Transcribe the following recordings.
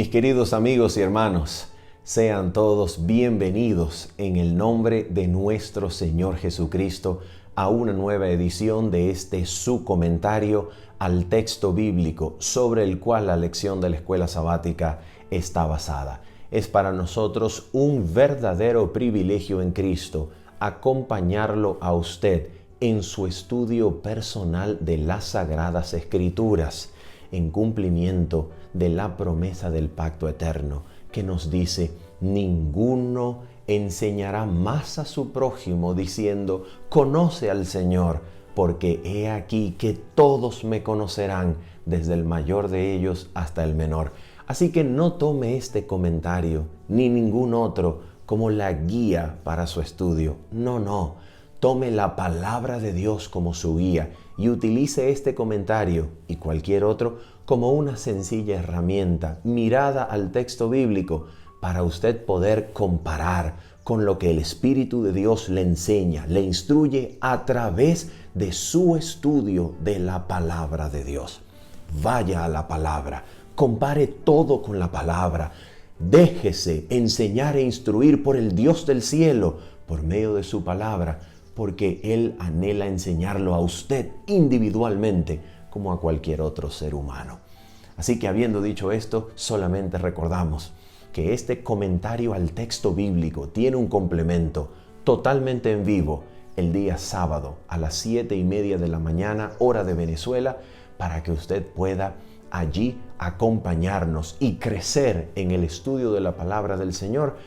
Mis queridos amigos y hermanos, sean todos bienvenidos en el nombre de nuestro Señor Jesucristo a una nueva edición de su comentario al texto bíblico sobre el cual la lección de la escuela sabática está basada. Es para nosotros un verdadero privilegio en Cristo acompañarlo a usted en su estudio personal de las Sagradas Escrituras, en cumplimiento de la promesa del pacto eterno que nos dice: ninguno enseñará más a su prójimo diciendo, conoce al Señor, porque he aquí que todos me conocerán, desde el mayor de ellos hasta el menor. Así que no tome este comentario ni ningún otro como la guía para su estudio. No. Tome la palabra de Dios como su guía y utilice este comentario y cualquier otro como una sencilla herramienta mirada al texto bíblico para usted poder comparar con lo que el Espíritu de Dios le enseña, le instruye a través de su estudio de la palabra de Dios. Vaya a la palabra, compare todo con la palabra, déjese enseñar e instruir por el Dios del cielo por medio de su palabra, porque Él anhela enseñarlo a usted individualmente como a cualquier otro ser humano. Así que habiendo dicho esto, solamente recordamos que este comentario al texto bíblico tiene un complemento totalmente en vivo el día sábado a las 7:30 de la mañana, hora de Venezuela, para que usted pueda allí acompañarnos y crecer en el estudio de la palabra del Señor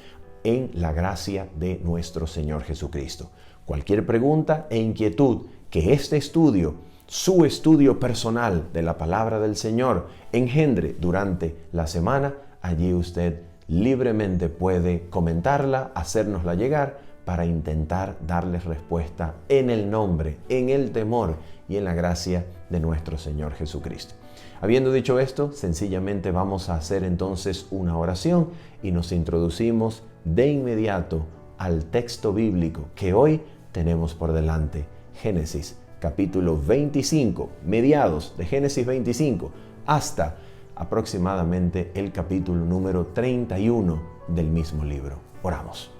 en la gracia de nuestro Señor Jesucristo. Cualquier pregunta e inquietud que este estudio, su estudio personal de la palabra del Señor, engendre durante la semana, allí usted libremente puede comentarla, hacérnosla llegar para intentar darles respuesta en el nombre, en el temor y en la gracia de nuestro Señor Jesucristo. Habiendo dicho esto, sencillamente vamos a hacer entonces una oración y nos introducimos de inmediato al texto bíblico que hoy tenemos por delante. Génesis capítulo 25, mediados de Génesis 25 hasta aproximadamente el capítulo número 31 del mismo libro. Oramos.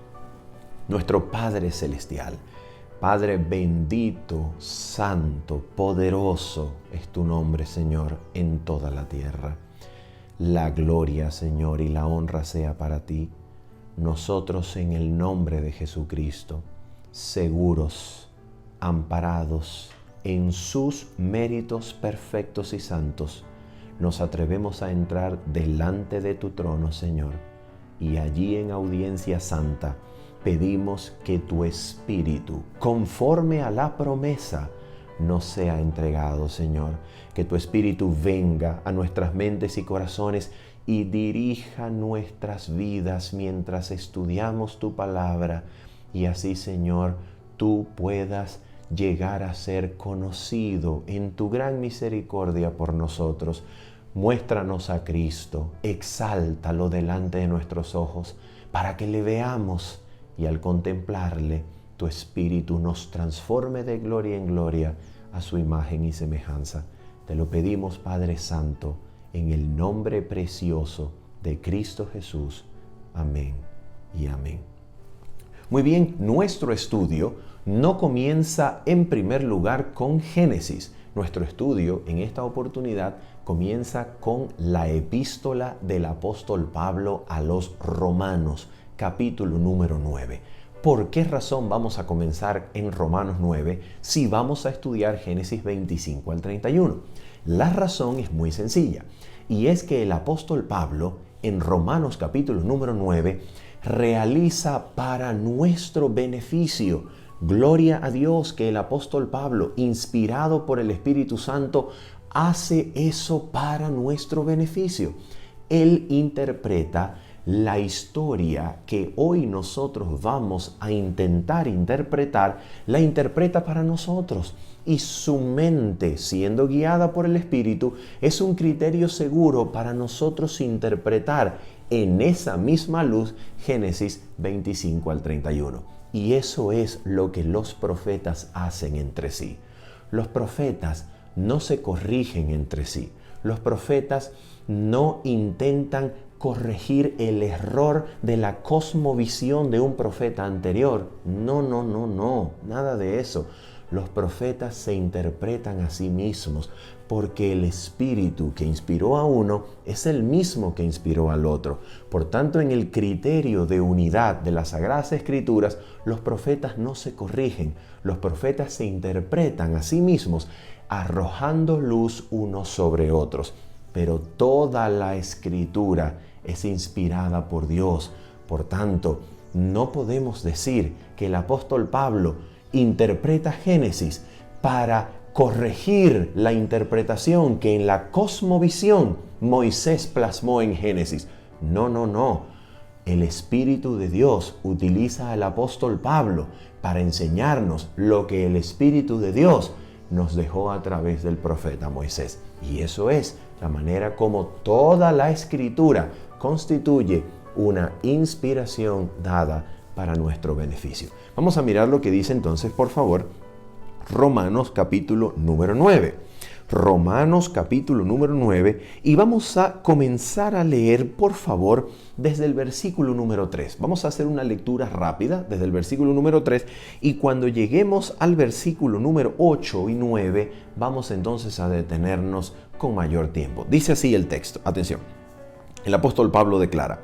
Nuestro Padre Celestial, Padre bendito, santo, poderoso es tu nombre, Señor, en toda la tierra. La gloria, Señor, y la honra sea para ti. Nosotros, en el nombre de Jesucristo, seguros, amparados en sus méritos perfectos y santos, nos atrevemos a entrar delante de tu trono, Señor, y allí en audiencia santa pedimos que tu Espíritu, conforme a la promesa, nos sea entregado, Señor. Que tu Espíritu venga a nuestras mentes y corazones y dirija nuestras vidas mientras estudiamos tu palabra. Y así, Señor, tú puedas llegar a ser conocido en tu gran misericordia por nosotros. Muéstranos a Cristo, exáltalo delante de nuestros ojos para que le veamos y al contemplarle, tu Espíritu nos transforme de gloria en gloria a su imagen y semejanza. Te lo pedimos, Padre Santo, en el nombre precioso de Cristo Jesús. Amén y amén. Muy bien, nuestro estudio no comienza en primer lugar con Génesis. Nuestro estudio en esta oportunidad comienza con la epístola del apóstol Pablo a los Romanos, capítulo número 9. ¿Por qué razón vamos a comenzar en Romanos 9 si vamos a estudiar Génesis 25 al 31? La razón es muy sencilla, y es que el apóstol Pablo en Romanos capítulo número 9 realiza para nuestro beneficio. Gloria a Dios que el apóstol Pablo, inspirado por el Espíritu Santo, hace eso para nuestro beneficio. Él interpreta la historia que hoy nosotros vamos a intentar interpretar, la interpreta para nosotros. Y su mente, siendo guiada por el Espíritu, es un criterio seguro para nosotros interpretar en esa misma luz Génesis 25 al 31. Y eso es lo que los profetas hacen entre sí. Los profetas no se corrigen entre sí. Los profetas no intentan corregir el error de la cosmovisión de un profeta anterior. No, nada de eso. Los profetas se interpretan a sí mismos porque el espíritu que inspiró a uno es el mismo que inspiró al otro. Por tanto, en el criterio de unidad de las Sagradas Escrituras, los profetas no se corrigen. Los profetas se interpretan a sí mismos, arrojando luz unos sobre otros. Pero toda la Escritura es inspirada por Dios. Por tanto, no podemos decir que el apóstol Pablo interpreta Génesis para corregir la interpretación que en la cosmovisión Moisés plasmó en Génesis. No. El Espíritu de Dios utiliza al apóstol Pablo para enseñarnos lo que el Espíritu de Dios nos dejó a través del profeta Moisés. Y eso es la manera como toda la Escritura constituye una inspiración dada para nuestro beneficio. Vamos a mirar lo que dice entonces, por favor, Romanos capítulo número 9. Romanos capítulo número 9, y vamos a comenzar a leer, por favor, desde el versículo número 3. Vamos a hacer una lectura rápida desde el versículo número 3, y cuando lleguemos al versículo número 8 y 9, vamos entonces a detenernos con mayor tiempo. Dice así el texto, atención. El apóstol Pablo declara: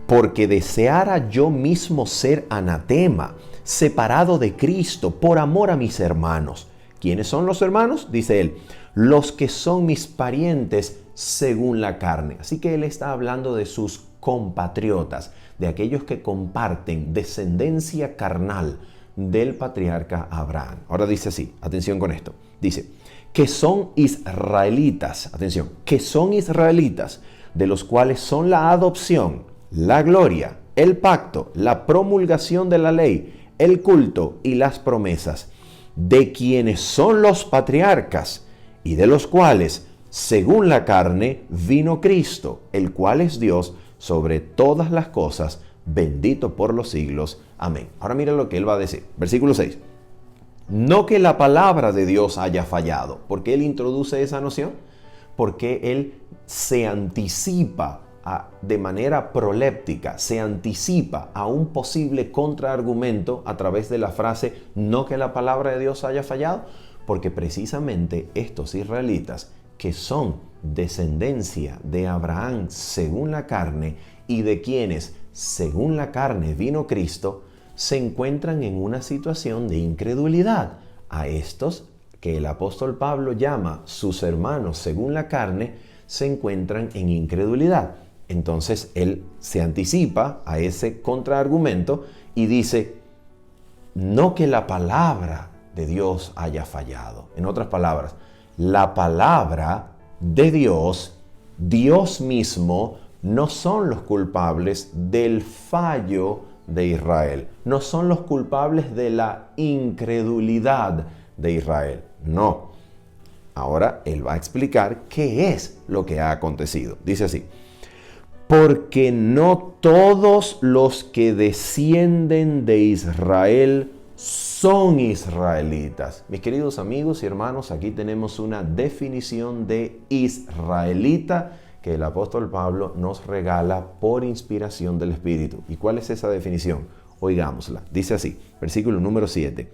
porque deseara yo mismo ser anatema, separado de Cristo, por amor a mis hermanos. ¿Quiénes son los hermanos? Dice él, los que son mis parientes según la carne. Así que él está hablando de sus compatriotas, de aquellos que comparten descendencia carnal del patriarca Abraham. Ahora dice así, atención con esto. Dice, que son israelitas, atención, que son israelitas, de los cuales son la adopción, la gloria, el pacto, la promulgación de la ley, el culto y las promesas, de quienes son los patriarcas y de los cuales, según la carne, vino Cristo, el cual es Dios sobre todas las cosas, bendito por los siglos. Amén. Ahora mira lo que él va a decir. Versículo 6. No que la palabra de Dios haya fallado. ¿Por qué él introduce esa noción? Porque él se anticipa de manera proléptica, se anticipa a un posible contraargumento a través de la frase no que la palabra de Dios haya fallado, porque precisamente estos israelitas que son descendencia de Abraham según la carne y de quienes según la carne vino Cristo, se encuentran en una situación de incredulidad. A estos que el apóstol Pablo llama sus hermanos según la carne, se encuentran en incredulidad. Entonces él se anticipa a ese contraargumento y dice, no que la palabra de Dios haya fallado. En otras palabras, la palabra de Dios, Dios mismo, no son los culpables del fallo de Israel. No son los culpables de la incredulidad de Israel. No. Ahora él va a explicar qué es lo que ha acontecido. Dice así. Porque no todos los que descienden de Israel son israelitas. Mis queridos amigos y hermanos, aquí tenemos una definición de israelita que el apóstol Pablo nos regala por inspiración del Espíritu. ¿Y cuál es esa definición? Oigámosla. Dice así, versículo número 7.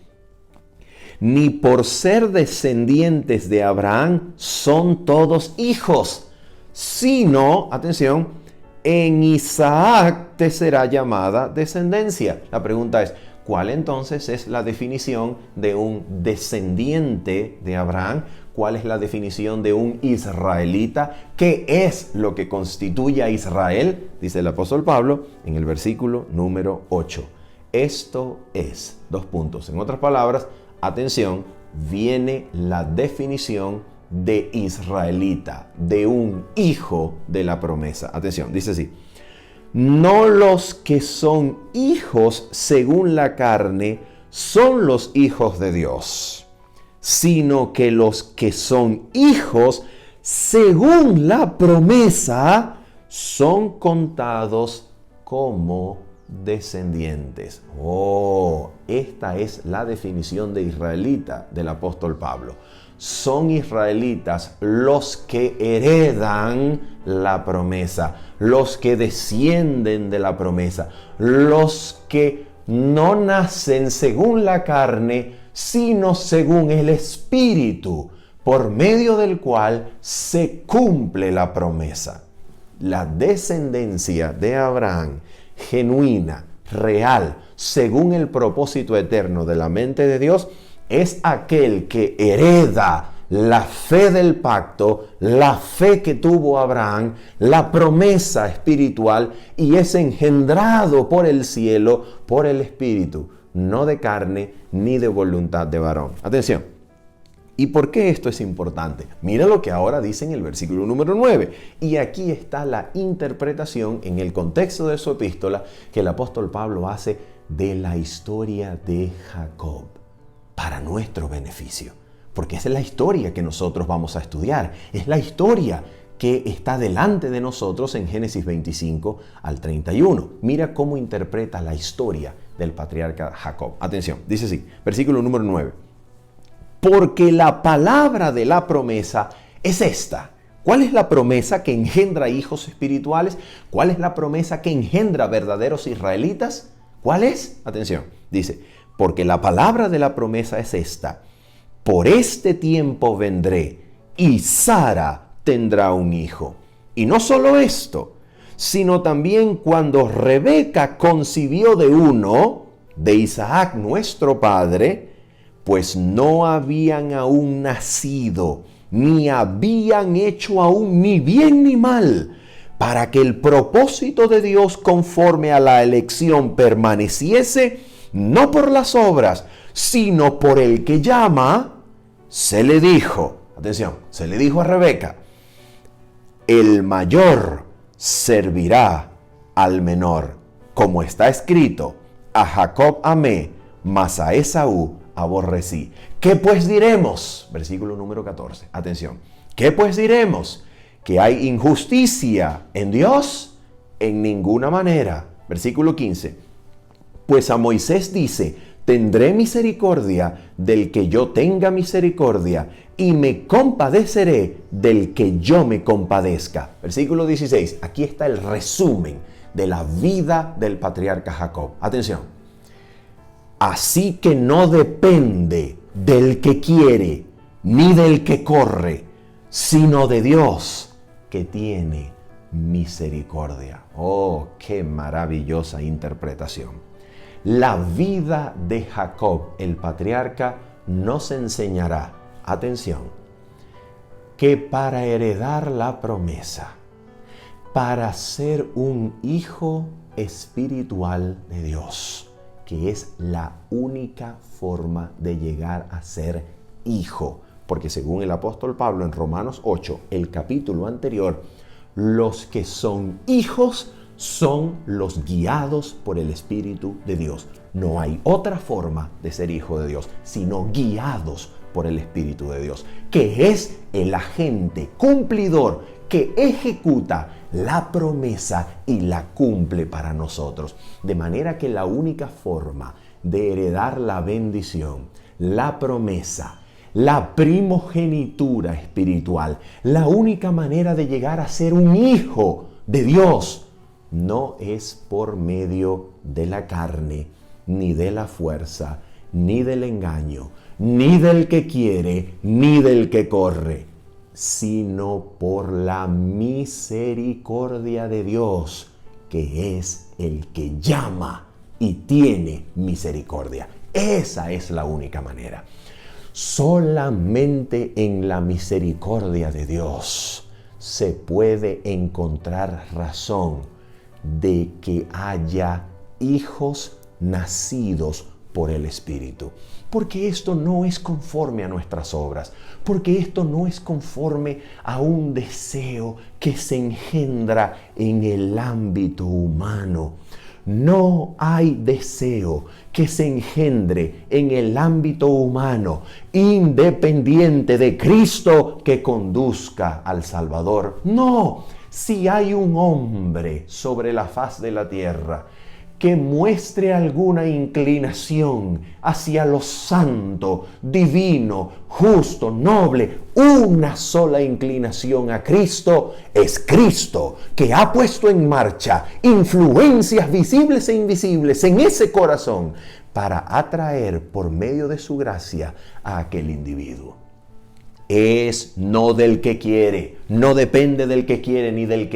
Ni por ser descendientes de Abraham son todos hijos, sino, atención, en Isaac te será llamada descendencia. La pregunta es, ¿cuál entonces es la definición de un descendiente de Abraham? ¿Cuál es la definición de un israelita? ¿Qué es lo que constituye a Israel? Dice el apóstol Pablo en el versículo número 8. Esto es, dos puntos. En otras palabras, atención, viene la definición de israelita, de un hijo de la promesa. Atención, dice así. No los que son hijos según la carne son los hijos de Dios, sino que los que son hijos según la promesa son contados como descendientes. Esta es la definición de israelita del apóstol Pablo. son israelitas los que heredan la promesa, los que descienden de la promesa, los que no nacen según la carne, sino según el Espíritu, por medio del cual se cumple la promesa. La descendencia de Abraham, genuina, real, según el propósito eterno de la mente de Dios, es aquel que hereda la fe del pacto, la fe que tuvo Abraham, la promesa espiritual, y es engendrado por el cielo, por el Espíritu, no de carne ni de voluntad de varón. Atención. ¿Y por qué esto es importante? Mira lo que ahora dice en el versículo número 9. Y aquí está la interpretación en el contexto de su epístola que el apóstol Pablo hace de la historia de Jacob para nuestro beneficio. Porque esa es la historia que nosotros vamos a estudiar. Es la historia que está delante de nosotros en Génesis 25 al 31. Mira cómo interpreta la historia del patriarca Jacob. Atención, dice así, versículo número 9. Porque la palabra de la promesa es esta. ¿Cuál es la promesa que engendra hijos espirituales? ¿Cuál es la promesa que engendra verdaderos israelitas? ¿Cuál es? Atención, dice, porque la palabra de la promesa es esta. Por este tiempo vendré y Sara tendrá un hijo. Y no solo esto, sino también cuando Rebeca concibió de uno, de Isaac nuestro padre, pues no habían aún nacido, ni habían hecho aún ni bien ni mal, para que el propósito de Dios conforme a la elección permaneciese, no por las obras, sino por el que llama, se le dijo, atención, se le dijo a Rebeca, el mayor servirá al menor, como está escrito, a Jacob amé, mas a Esaú aborrecí. ¿Qué pues diremos? Versículo número 14, atención. ¿Qué pues diremos? ¿Que hay injusticia en Dios? En ninguna manera. Versículo 15. Pues a Moisés dice, tendré misericordia del que yo tenga misericordia y me compadeceré del que yo me compadezca. Versículo 16. Aquí está el resumen de la vida del patriarca Jacob. Atención. Así que no depende del que quiere ni del que corre, sino de Dios que tiene misericordia. Oh, qué maravillosa interpretación. La vida de Jacob, el patriarca, nos enseñará, atención, que para heredar la promesa, para ser un hijo espiritual de Dios, que es la única forma de llegar a ser hijo, porque según el apóstol Pablo en Romanos 8, el capítulo anterior, los que son hijos son los guiados por el Espíritu de Dios. No hay otra forma de ser hijo de Dios, sino guiados por el Espíritu de Dios, que es el agente cumplidor que ejecuta la promesa y la cumple para nosotros. De manera que la única forma de heredar la bendición, la promesa, la primogenitura espiritual, la única manera de llegar a ser un hijo de Dios, no es por medio de la carne, ni de la fuerza, ni del engaño, ni del que quiere, ni del que corre, sino por la misericordia de Dios, que es el que llama y tiene misericordia. Esa es la única manera. Solamente en la misericordia de Dios se puede encontrar razón de que haya hijos nacidos por el Espíritu. Porque esto no es conforme a nuestras obras, porque esto no es conforme a un deseo que se engendra en el ámbito humano. No hay deseo que se engendre en el ámbito humano independiente de Cristo que conduzca al Salvador. No, si hay un hombre sobre la faz de la tierra que muestre alguna inclinación hacia lo santo, divino, justo, noble, una sola inclinación a Cristo, es Cristo que ha puesto en marcha influencias visibles e invisibles en ese corazón para atraer por medio de su gracia a aquel individuo. Es no del que quiere, no depende del que quiere, ni del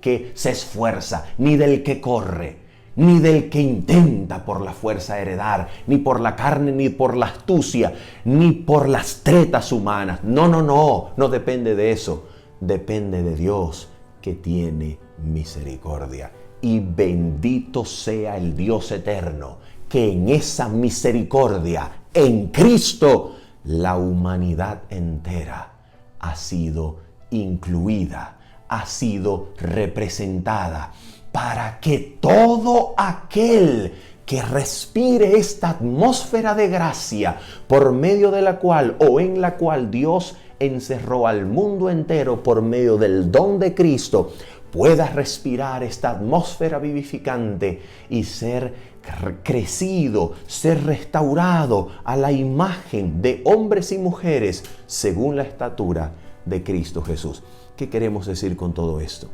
que se esfuerza, ni del que corre, ni del que intenta por la fuerza heredar, ni por la carne, ni por la astucia, ni por las tretas humanas. No depende de eso. Depende de Dios que tiene misericordia. Y bendito sea el Dios eterno, que en esa misericordia, en Cristo, la humanidad entera ha sido incluida, ha sido representada, para que todo aquel que respire esta atmósfera de gracia, por medio de la cual o en la cual Dios encerró al mundo entero por medio del don de Cristo, pueda respirar esta atmósfera vivificante y ser crecido, ser restaurado a la imagen de hombres y mujeres según la estatura de Cristo Jesús. ¿Qué queremos decir con todo esto?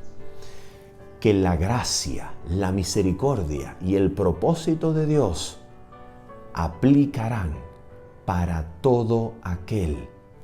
Que la gracia, la misericordia y el propósito de Dios aplicarán para todo aquel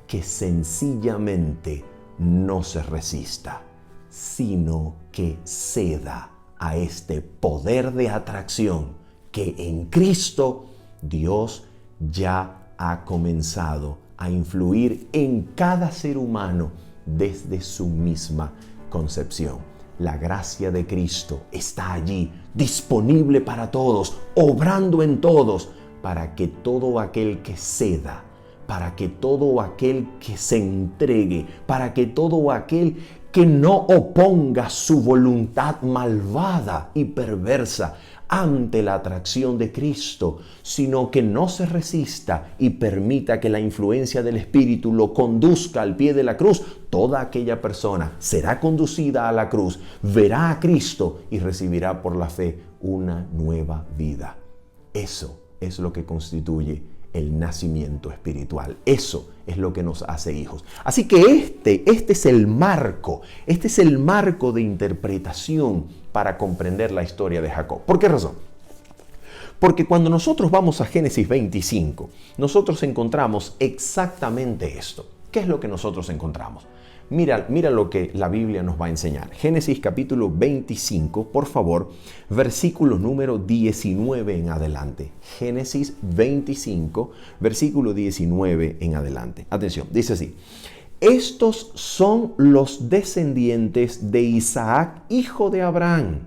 que sencillamente no se resista, sino que ceda a este poder de atracción que en Cristo Dios ya ha comenzado a influir en cada ser humano desde su misma concepción. La gracia de Cristo está allí, disponible para todos, obrando en todos, para que todo aquel que ceda, para que todo aquel que se entregue, para que todo aquel que no oponga su voluntad malvada y perversa ante la atracción de Cristo, sino que no se resista y permita que la influencia del Espíritu lo conduzca al pie de la cruz, toda aquella persona será conducida a la cruz, verá a Cristo y recibirá por la fe una nueva vida. Eso es lo que constituye el nacimiento espiritual. Eso es lo que nos hace hijos. Así que este es el marco de interpretación para comprender la historia de Jacob. ¿Por qué razón? Porque cuando nosotros vamos a Génesis 25, nosotros encontramos exactamente esto. ¿Qué es lo que nosotros encontramos? Mira lo que la Biblia nos va a enseñar. Génesis capítulo 25, por favor, versículo número 19 en adelante. Génesis 25, versículo 19 en adelante. Atención, dice así. Estos son los descendientes de Isaac, hijo de Abraham.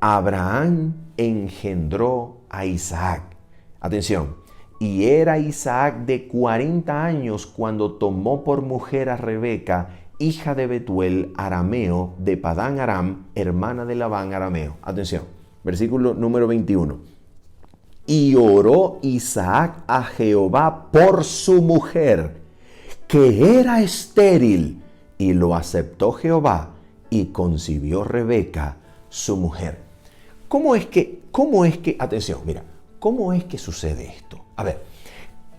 Abraham engendró a Isaac. Atención. Y era Isaac de 40 años cuando tomó por mujer a Rebeca, hija de Betuel, arameo, de Padán Aram, hermana de Labán, arameo. Atención, versículo número 21. Y oró Isaac a Jehová por su mujer, que era estéril, y lo aceptó Jehová, y concibió Rebeca, su mujer. Atención, mira, ¿cómo es que sucede esto? A ver,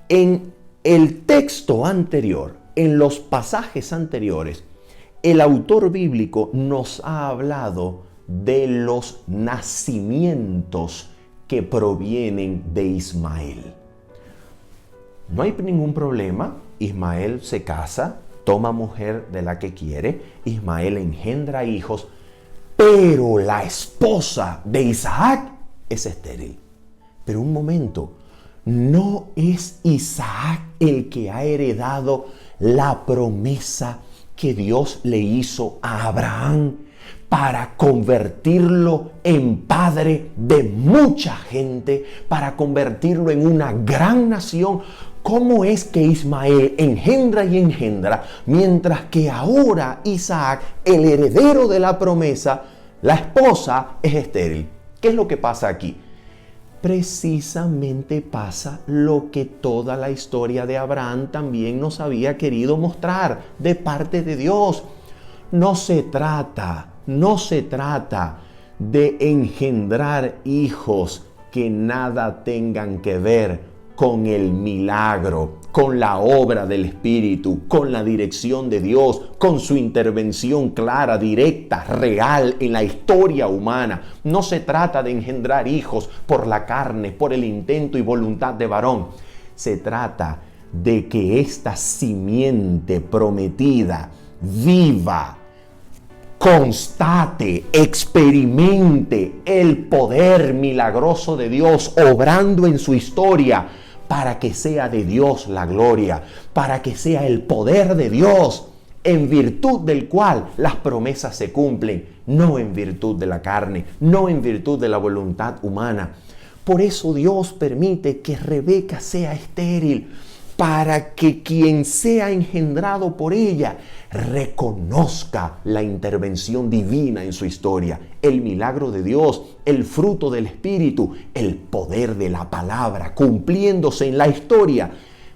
en el texto anterior, en los pasajes anteriores, el autor bíblico nos ha hablado de los nacimientos que provienen de Ismael. No hay ningún problema, Ismael se casa, toma mujer de la que quiere, Ismael engendra hijos, pero la esposa de Isaac es estéril. Pero un momento, no es Isaac el que ha heredado la promesa que Dios le hizo a Abraham para convertirlo en padre de mucha gente, para convertirlo en una gran nación. ¿Cómo es que Ismael engendra y engendra, mientras que ahora Isaac, el heredero de la promesa, la esposa es estéril? ¿Qué es lo que pasa aquí? Precisamente pasa lo que toda la historia de Abraham también nos había querido mostrar de parte de Dios. No se trata de engendrar hijos que nada tengan que ver con el milagro, con la obra del Espíritu, con la dirección de Dios, con su intervención clara, directa, real en la historia humana. No se trata de engendrar hijos por la carne, por el intento y voluntad de varón. Se trata de que esta simiente prometida viva, constate, experimente el poder milagroso de Dios obrando en su historia para que sea de Dios la gloria, para que sea el poder de Dios en virtud del cual las promesas se cumplen, no en virtud de la carne, no en virtud de la voluntad humana. Por eso Dios permite que Rebeca sea estéril, para que quien sea engendrado por ella reconozca la intervención divina en su historia, el milagro de Dios, el fruto del Espíritu, el poder de la palabra cumpliéndose en la historia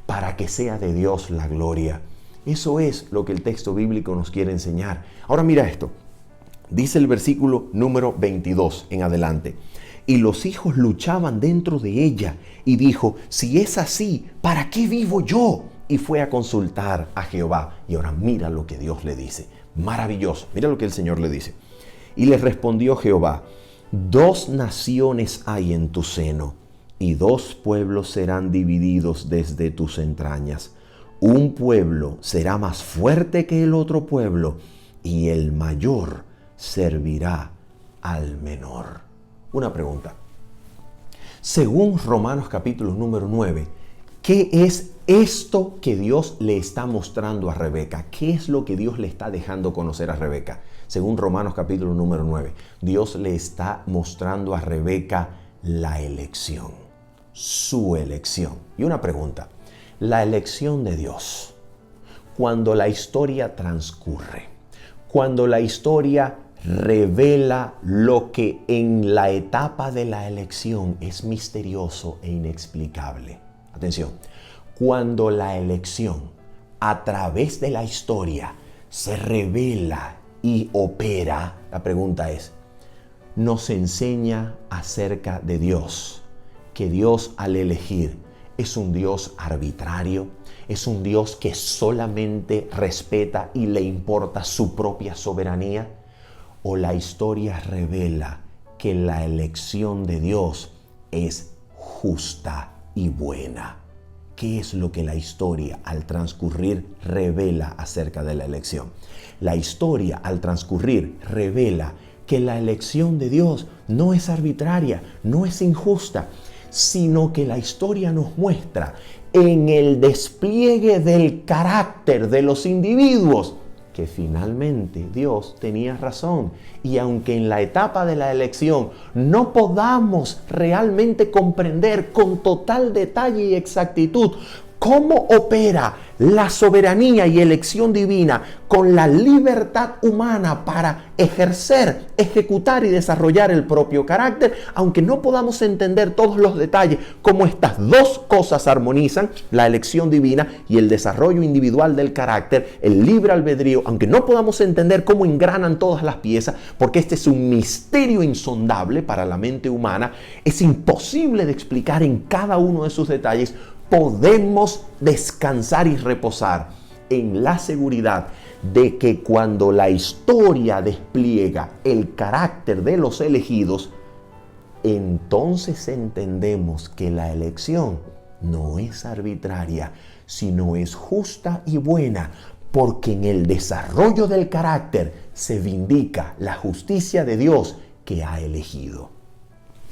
para que sea de Dios la gloria. Eso es lo que el texto bíblico nos quiere enseñar. Ahora mira esto, dice el versículo número 22 en adelante. Y los hijos luchaban dentro de ella y dijo, si es así, ¿para qué vivo yo? Y fue a consultar a Jehová. Y ahora mira lo que Dios le dice. Maravilloso. Mira lo que el Señor le dice. Y le respondió Jehová, 2 naciones hay en tu seno, y 2 pueblos serán divididos desde tus entrañas. Un pueblo será más fuerte que el otro pueblo, y el mayor servirá al menor. Una pregunta. Según Romanos capítulo número 9, ¿qué es esto que Dios le está mostrando a Rebeca? ¿Qué es lo que Dios le está dejando conocer a Rebeca? Según Romanos capítulo número 9, Dios le está mostrando a Rebeca la elección, su elección. Y una pregunta, la elección de Dios, cuando la historia transcurre, cuando la historia revela lo que en la etapa de la elección es misterioso e inexplicable. Atención, cuando la elección a través de la historia se revela y opera, la pregunta es, nos enseña acerca de Dios, que Dios al elegir es un Dios arbitrario, es un Dios que solamente respeta y le importa su propia soberanía. O la historia revela que la elección de Dios es justa y buena. ¿Qué es lo que la historia al transcurrir revela acerca de la elección? La historia al transcurrir revela que la elección de Dios no es arbitraria, no es injusta, sino que la historia nos muestra en el despliegue del carácter de los individuos que finalmente Dios tenía razón. Y aunque en la etapa de la elección no podamos realmente comprender con total detalle y exactitud cómo opera la soberanía y elección divina con la libertad humana para ejercer, ejecutar y desarrollar el propio carácter, aunque no podamos entender todos los detalles, cómo estas dos cosas armonizan, la elección divina y el desarrollo individual del carácter, el libre albedrío, aunque no podamos entender cómo engranan todas las piezas, porque este es un misterio insondable para la mente humana, es imposible de explicar en cada uno de sus detalles. Podemos descansar y reposar en la seguridad de que cuando la historia despliega el carácter de los elegidos, entonces entendemos que la elección no es arbitraria, sino es justa y buena, porque en el desarrollo del carácter se vindica la justicia de Dios que ha elegido.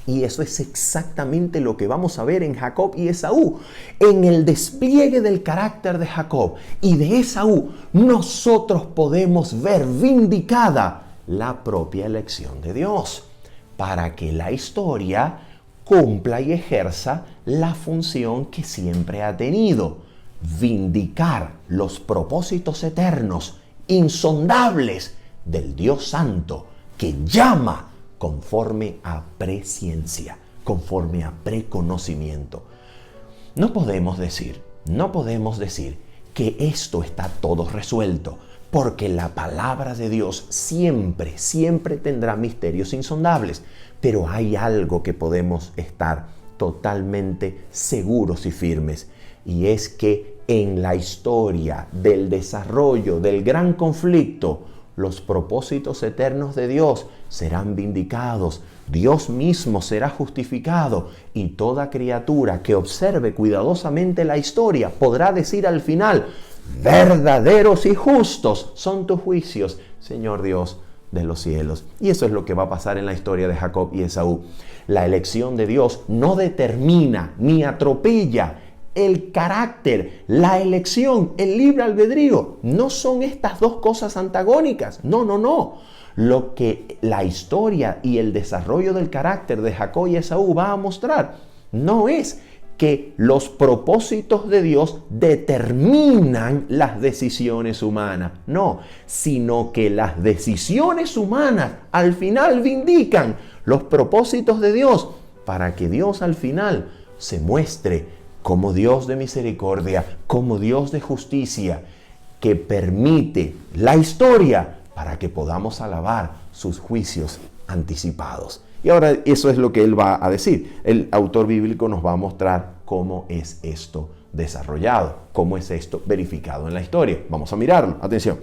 Y eso es exactamente lo que vamos a ver en Jacob y Esaú. En el despliegue del carácter de Jacob y de Esaú, nosotros podemos ver vindicada la propia elección de Dios para que la historia cumpla y ejerza la función que siempre ha tenido: vindicar los propósitos eternos, insondables del Dios Santo que llama conforme a presciencia, conforme a preconocimiento. No podemos decir que esto está todo resuelto, porque la palabra de Dios siempre, siempre tendrá misterios insondables. Pero hay algo que podemos estar totalmente seguros y firmes, y es que en la historia del desarrollo del gran conflicto, los propósitos eternos de Dios serán vindicados, Dios mismo será justificado, y toda criatura que observe cuidadosamente la historia podrá decir al final: verdaderos y justos son tus juicios, Señor Dios de los cielos. Y eso es lo que va a pasar en la historia de Jacob y Esaú. La elección de Dios no determina ni atropella el carácter, la elección, el libre albedrío. No son estas dos cosas antagónicas. No, no, no. Lo que la historia y el desarrollo del carácter de Jacob y Esaú va a mostrar no es que los propósitos de Dios determinan las decisiones humanas. No, sino que las decisiones humanas al final vindican los propósitos de Dios, para que Dios al final se muestre como Dios de misericordia, como Dios de justicia, que permite la historia para que podamos alabar sus juicios anticipados. Y ahora eso es lo que él va a decir. El autor bíblico nos va a mostrar cómo es esto desarrollado, cómo es esto verificado en la historia. Vamos a mirarlo. Atención.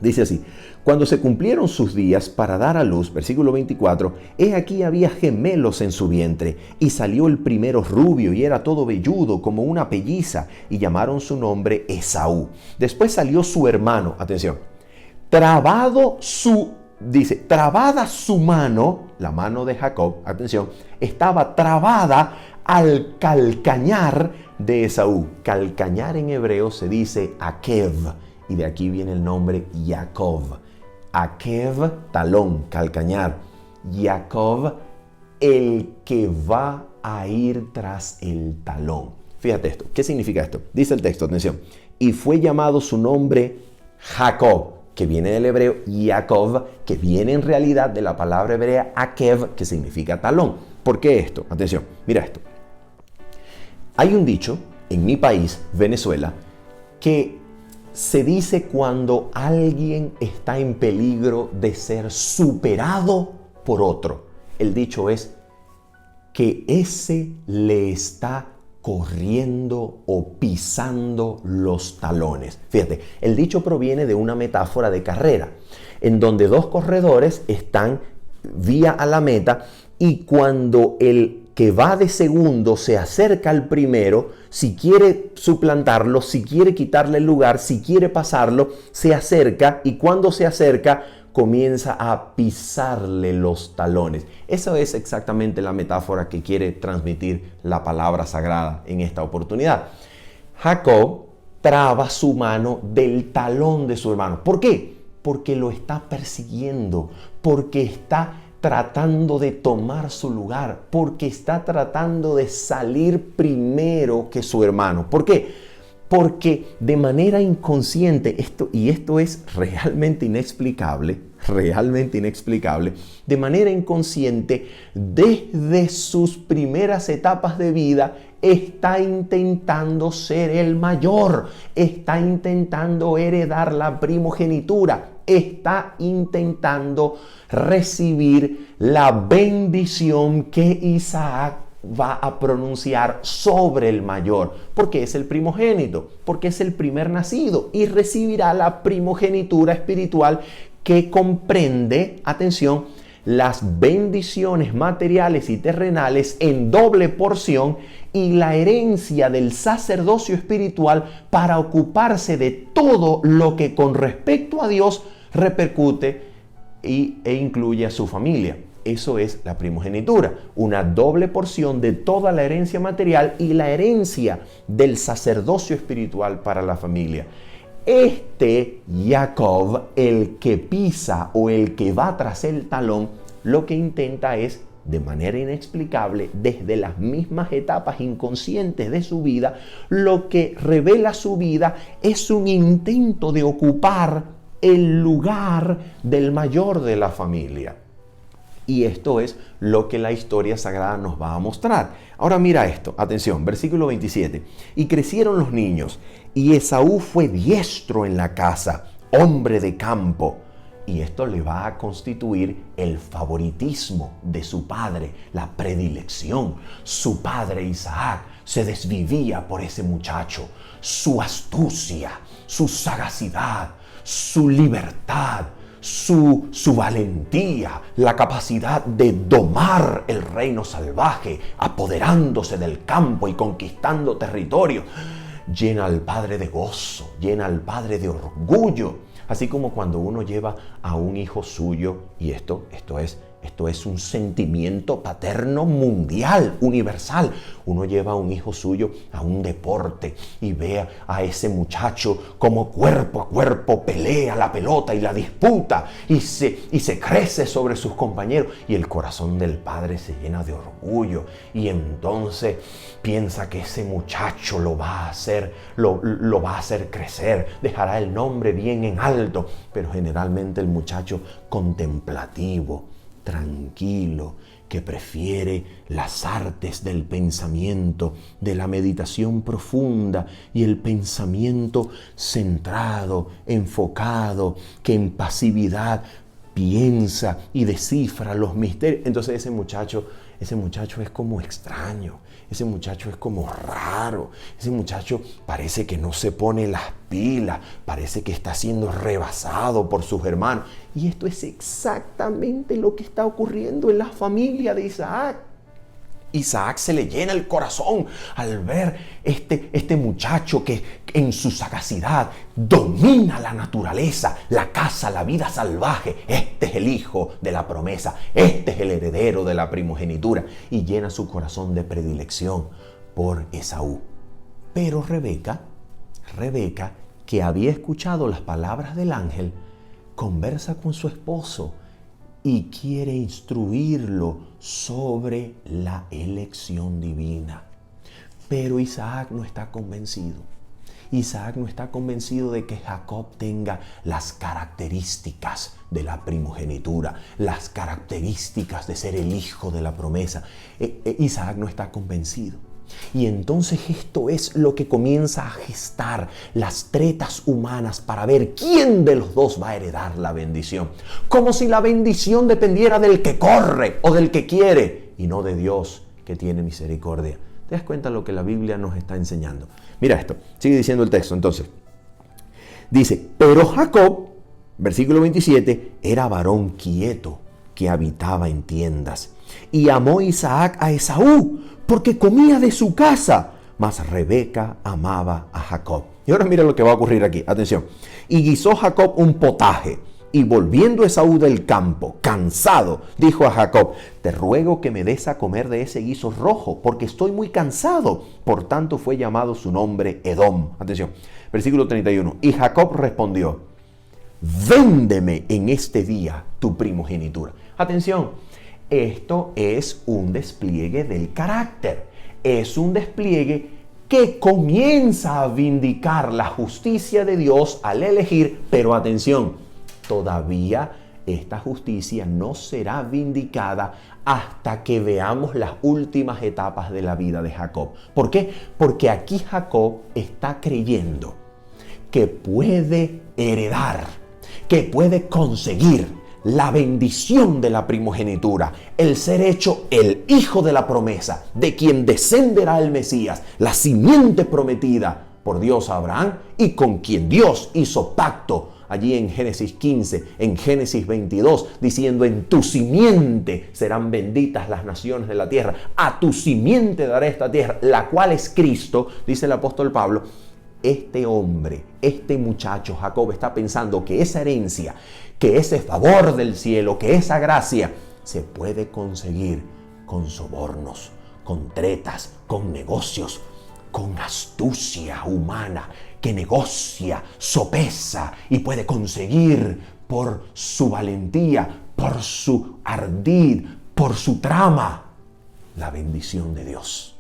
Dice así: cuando se cumplieron sus días para dar a luz, versículo 24, he aquí había gemelos en su vientre, y salió el primero rubio y era todo velludo como una pelliza, y llamaron su nombre Esaú. Después salió su hermano, atención, trabada su mano, la mano de Jacob, atención, estaba trabada al calcañar de Esaú. Calcañar en hebreo se dice akev, y de aquí viene el nombre Jacob. Akev, talón, calcañar. Jacob, el que va a ir tras el talón. Fíjate esto. ¿Qué significa esto? Dice el texto, atención. Y fue llamado su nombre Jacob, que viene del hebreo, Jacob, que viene en realidad de la palabra hebrea Akev, que significa talón. ¿Por qué esto? Atención, mira esto. Hay un dicho en mi país, Venezuela, que se dice cuando alguien está en peligro de ser superado por otro. El dicho es que ese le está corriendo o pisando los talones. Fíjate, el dicho proviene de una metáfora de carrera, en donde dos corredores están vía a la meta, y cuando el que va de segundo se acerca al primero, si quiere suplantarlo, si quiere quitarle el lugar, si quiere pasarlo, se acerca, y cuando se acerca comienza a pisarle los talones. Esa es exactamente la metáfora que quiere transmitir la palabra sagrada en esta oportunidad. Jacob traba su mano del talón de su hermano. ¿Por qué? Porque lo está persiguiendo, porque está tratando de tomar su lugar, porque está tratando de salir primero que su hermano. ¿Por qué? Porque de manera inconsciente, esto es realmente inexplicable, de manera inconsciente, desde sus primeras etapas de vida, está intentando ser el mayor, está intentando heredar la primogenitura, está intentando recibir la bendición que Isaac va a pronunciar sobre el mayor, porque es el primogénito, porque es el primer nacido, y recibirá la primogenitura espiritual que comprende, atención, las bendiciones materiales y terrenales en doble porción, y la herencia del sacerdocio espiritual para ocuparse de todo lo que con respecto a Dios repercute e incluye a su familia. Eso es la primogenitura, una doble porción de toda la herencia material y la herencia del sacerdocio espiritual para la familia. Jacob, el que pisa o el que va tras el talón, lo que intenta es, de manera inexplicable, desde las mismas etapas inconscientes de su vida, lo que revela su vida es un intento de ocupar el lugar del mayor de la familia. Y esto es lo que la historia sagrada nos va a mostrar. Ahora mira esto, atención, versículo 27. Y crecieron los niños, y Esaú fue diestro en la caza, hombre de campo. Y esto le va a constituir el favoritismo de su padre, la predilección. Su padre Isaac se desvivía por ese muchacho. Su astucia, su sagacidad, su libertad, su valentía, la capacidad de domar el reino salvaje, apoderándose del campo y conquistando territorio, llena al padre de gozo, llena al padre de orgullo. Así como cuando uno lleva a un hijo suyo, y esto es un sentimiento paterno mundial, universal. Uno lleva a un hijo suyo a un deporte y ve a ese muchacho como cuerpo a cuerpo pelea la pelota y la disputa y se crece sobre sus compañeros, y el corazón del padre se llena de orgullo, y entonces piensa que ese muchacho lo va a hacer crecer, dejará el nombre bien en alto. Pero generalmente el muchacho contemplativo, tranquilo, que prefiere las artes del pensamiento, de la meditación profunda y el pensamiento centrado, enfocado, que en pasividad piensa y descifra los misterios. Entonces ese muchacho es como extraño, ese muchacho es como raro, ese muchacho parece que no se pone las pilas, parece que está siendo rebasado por sus hermanos. Y esto es exactamente lo que está ocurriendo en la familia de Isaac. Isaac se le llena el corazón al ver este muchacho que en su sagacidad domina la naturaleza, la caza, la vida salvaje. Este es el hijo de la promesa, este es el heredero de la primogenitura, y llena su corazón de predilección por Esaú. Pero Rebeca, que había escuchado las palabras del ángel, conversa con su esposo y quiere instruirlo sobre la elección divina. Pero Isaac no está convencido. Isaac no está convencido de que Jacob tenga las características de la primogenitura, las características de ser el hijo de la promesa. Isaac no está convencido. Y entonces esto es lo que comienza a gestar las tretas humanas para ver quién de los dos va a heredar la bendición. Como si la bendición dependiera del que corre o del que quiere y no de Dios, que tiene misericordia. ¿Te das cuenta de lo que la Biblia nos está enseñando? Mira esto, sigue diciendo el texto entonces. Dice, pero Jacob, versículo 27, era varón quieto que habitaba en tiendas. Y amó Isaac a Esaú, porque comía de su casa, mas Rebeca amaba a Jacob. Y ahora mira lo que va a ocurrir aquí, atención. Y guisó Jacob un potaje, y volviendo Esaú del campo, cansado, dijo a Jacob, te ruego que me des a comer de ese guiso rojo, porque estoy muy cansado. Por tanto fue llamado su nombre Edom. Atención, versículo 31. Y Jacob respondió, véndeme en este día tu primogenitura. Atención, esto es un despliegue del carácter. Es un despliegue que comienza a vindicar la justicia de Dios al elegir, pero atención, todavía esta justicia no será vindicada hasta que veamos las últimas etapas de la vida de Jacob. ¿Por qué? Porque aquí Jacob está creyendo que puede heredar, que puede conseguir la bendición de la primogenitura, el ser hecho el hijo de la promesa, de quien descenderá el Mesías, la simiente prometida por Dios a Abraham y con quien Dios hizo pacto allí en Génesis 15, en Génesis 22, diciendo, en tu simiente serán benditas las naciones de la tierra, a tu simiente daré esta tierra, la cual es Cristo, dice el apóstol Pablo. Este hombre, este muchacho Jacob está pensando que esa herencia, que ese favor del cielo, que esa gracia se puede conseguir con sobornos, con tretas, con negocios, con astucia humana, que negocia, sopesa y puede conseguir por su valentía, por su ardid, por su trama, la bendición de Dios.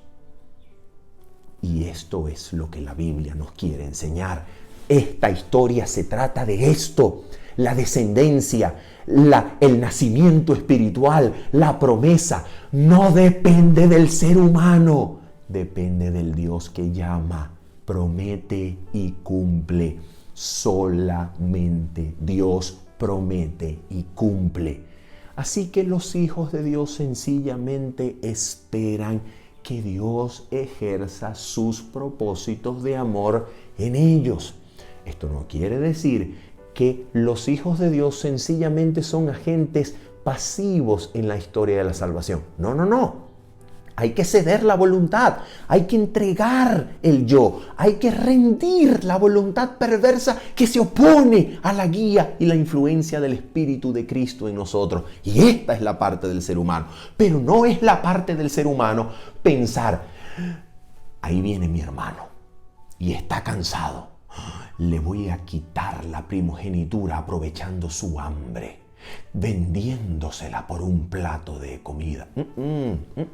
Y esto es lo que la Biblia nos quiere enseñar. Esta historia se trata de esto. La descendencia, el nacimiento espiritual, la promesa, no depende del ser humano. Depende del Dios que llama, promete y cumple. Solamente Dios promete y cumple. Así que los hijos de Dios sencillamente esperan que Dios ejerza sus propósitos de amor en ellos. Esto no quiere decir que los hijos de Dios sencillamente son agentes pasivos en la historia de la salvación. No, no, no. Hay que ceder la voluntad, hay que entregar el yo, hay que rendir la voluntad perversa que se opone a la guía y la influencia del Espíritu de Cristo en nosotros. Y esta es la parte del ser humano. Pero no es la parte del ser humano pensar, ahí viene mi hermano y está cansado. Le voy a quitar la primogenitura aprovechando su hambre, vendiéndosela por un plato de comida.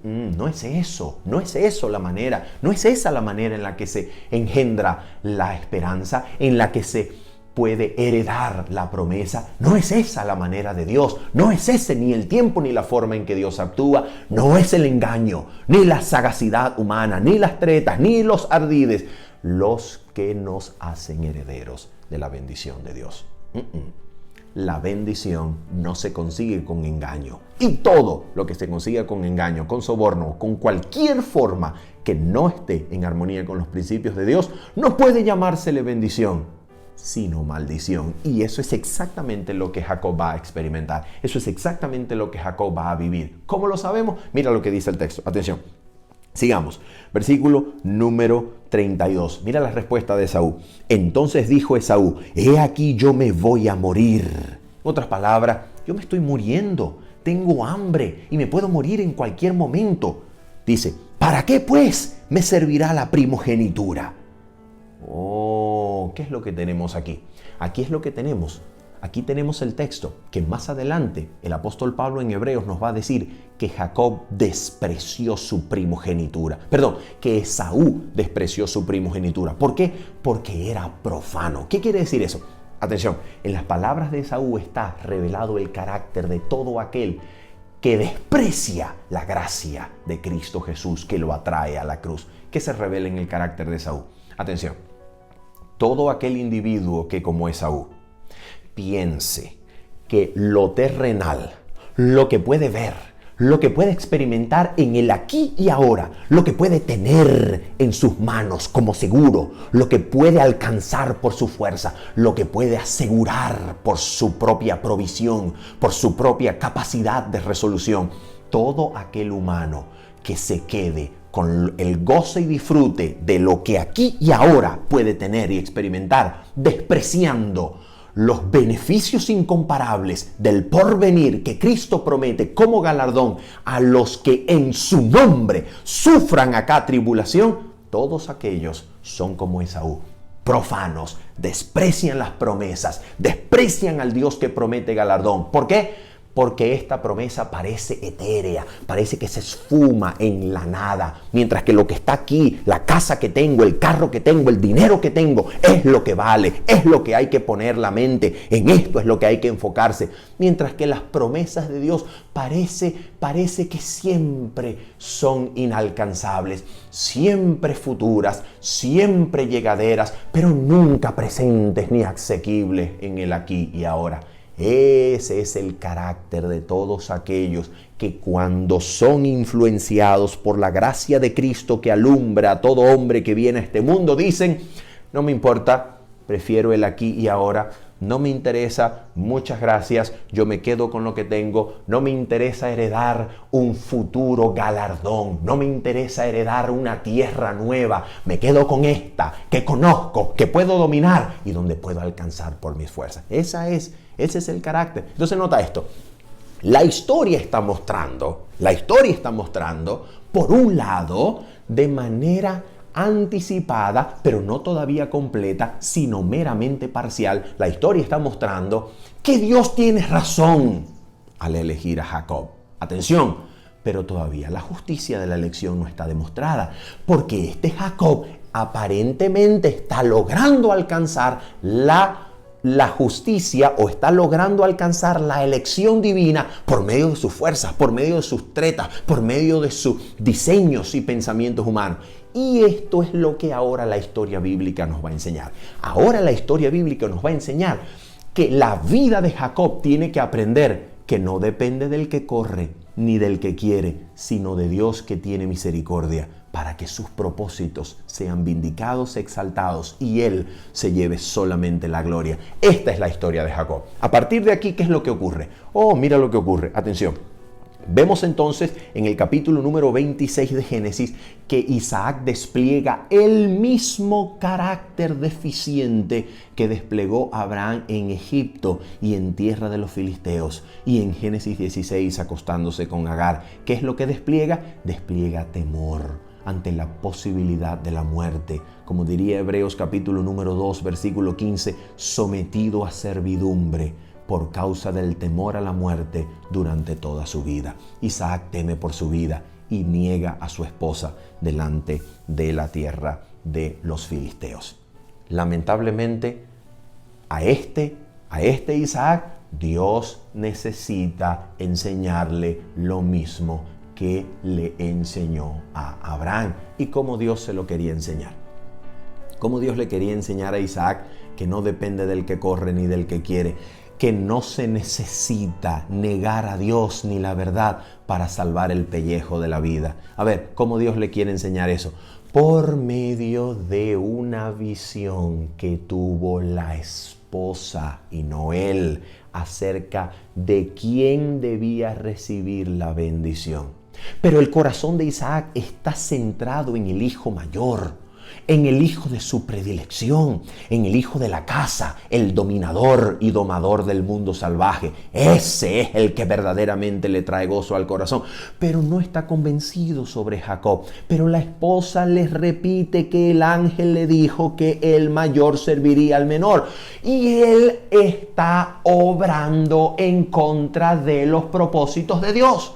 No es eso, no es eso la manera, no es esa la manera en la que se engendra la esperanza, en la que se puede heredar la promesa. No es esa la manera de Dios, no es ese ni el tiempo ni la forma en que Dios actúa, no es el engaño, ni la sagacidad humana, ni las tretas, ni los ardides, los que nos hacen herederos de la bendición de Dios. La bendición no se consigue con engaño. Y todo lo que se consiga con engaño, con soborno, con cualquier forma que no esté en armonía con los principios de Dios, no puede llamársele bendición, sino maldición. Y eso es exactamente lo que Jacob va a experimentar. Eso es exactamente lo que Jacob va a vivir. ¿Cómo lo sabemos? Mira lo que dice el texto. Atención. Sigamos. Versículo número 32. Mira la respuesta de Esaú. Entonces dijo Esaú, he aquí yo me voy a morir. En otras palabras, yo me estoy muriendo. Tengo hambre y me puedo morir en cualquier momento. Dice, ¿para qué pues me servirá la primogenitura? Oh, ¿qué es lo que tenemos aquí? Aquí es lo que tenemos. Aquí tenemos el texto que más adelante el apóstol Pablo en Hebreos nos va a decir que Jacob despreció su primogenitura. Perdón, que Esaú despreció su primogenitura. ¿Por qué? Porque era profano. ¿Qué quiere decir eso? Atención, en las palabras de Esaú está revelado el carácter de todo aquel que desprecia la gracia de Cristo Jesús que lo atrae a la cruz. ¿Qué se revela en el carácter de Esaú? Atención, todo aquel individuo que como Esaú piense que lo terrenal, lo que puede ver, lo que puede experimentar en el aquí y ahora, lo que puede tener en sus manos como seguro, lo que puede alcanzar por su fuerza, lo que puede asegurar por su propia provisión, por su propia capacidad de resolución, todo aquel humano que se quede con el goce y disfrute de lo que aquí y ahora puede tener y experimentar, despreciando los beneficios incomparables del porvenir que Cristo promete como galardón a los que en su nombre sufran acá tribulación, todos aquellos son como Esaú, profanos, desprecian las promesas, desprecian al Dios que promete galardón. ¿Por qué? Porque esta promesa parece etérea, parece que se esfuma en la nada, mientras que lo que está aquí, la casa que tengo, el carro que tengo, el dinero que tengo, es lo que vale, es lo que hay que poner la mente, en esto es lo que hay que enfocarse, mientras que las promesas de Dios parece que siempre son inalcanzables, siempre futuras, siempre llegaderas, pero nunca presentes ni asequibles en el aquí y ahora. Ese es el carácter de todos aquellos que cuando son influenciados por la gracia de Cristo que alumbra a todo hombre que viene a este mundo, dicen, no me importa, prefiero el aquí y ahora, no me interesa, muchas gracias, yo me quedo con lo que tengo, no me interesa heredar un futuro galardón, no me interesa heredar una tierra nueva, me quedo con esta que conozco, que puedo dominar y donde puedo alcanzar por mis fuerzas. Ese es el carácter. Entonces nota esto, la historia está mostrando, por un lado, de manera anticipada, pero no todavía completa, sino meramente parcial. La historia está mostrando que Dios tiene razón al elegir a Jacob. Atención, pero todavía la justicia de la elección no está demostrada, porque este Jacob aparentemente está logrando alcanzar la la justicia o está logrando alcanzar la elección divina por medio de sus fuerzas, por medio de sus tretas, por medio de sus diseños y pensamientos humanos. Y esto es lo que ahora la historia bíblica nos va a enseñar. Ahora la historia bíblica nos va a enseñar que la vida de Jacob tiene que aprender que no depende del que corre ni del que quiere, sino de Dios que tiene misericordia, para que sus propósitos sean vindicados, exaltados y Él se lleve solamente la gloria. Esta es la historia de Jacob. A partir de aquí, ¿qué es lo que ocurre? Oh, mira lo que ocurre. Atención. Vemos entonces en el capítulo número 26 de Génesis que Isaac despliega el mismo carácter deficiente que desplegó Abraham en Egipto y en tierra de los filisteos, y en Génesis 16 acostándose con Agar. ¿Qué es lo que despliega? Despliega temor ante la posibilidad de la muerte. Como diría Hebreos capítulo número 2 versículo 15, sometido a servidumbre por causa del temor a la muerte durante toda su vida. Isaac teme por su vida y niega a su esposa delante de la tierra de los filisteos. Lamentablemente, a este Isaac, Dios necesita enseñarle lo mismo que le enseñó a Abraham. ¿Y cómo Dios se lo quería enseñar? ¿Cómo Dios le quería enseñar a Isaac que no depende del que corre ni del que quiere? Que no se necesita negar a Dios ni la verdad para salvar el pellejo de la vida. A ver, ¿cómo Dios le quiere enseñar eso? Por medio de una visión que tuvo la esposa y no él acerca de quién debía recibir la bendición. Pero el corazón de Isaac está centrado en el hijo mayor, en el hijo de su predilección, en el hijo de la casa, el dominador y domador del mundo salvaje. Ese es el que verdaderamente le trae gozo al corazón. Pero no está convencido sobre Jacob. Pero la esposa le repite que el ángel le dijo que el mayor serviría al menor. Y él está obrando en contra de los propósitos de Dios.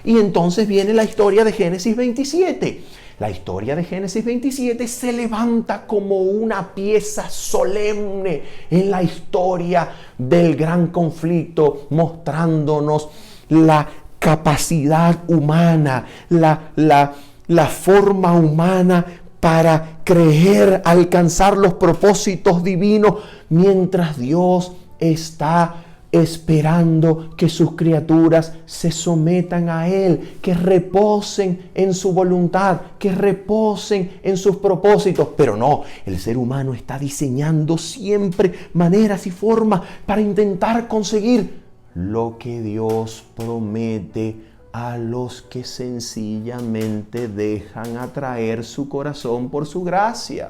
Y entonces viene la historia de Génesis 27. La historia de Génesis 27 se levanta como una pieza solemne en la historia del gran conflicto, mostrándonos la capacidad humana, la forma humana para creer, alcanzar los propósitos divinos, mientras Dios está esperando que sus criaturas se sometan a Él, que reposen en su voluntad, que reposen en sus propósitos. Pero no, el ser humano está diseñando siempre maneras y formas para intentar conseguir lo que Dios promete a los que sencillamente dejan atraer su corazón por su gracia.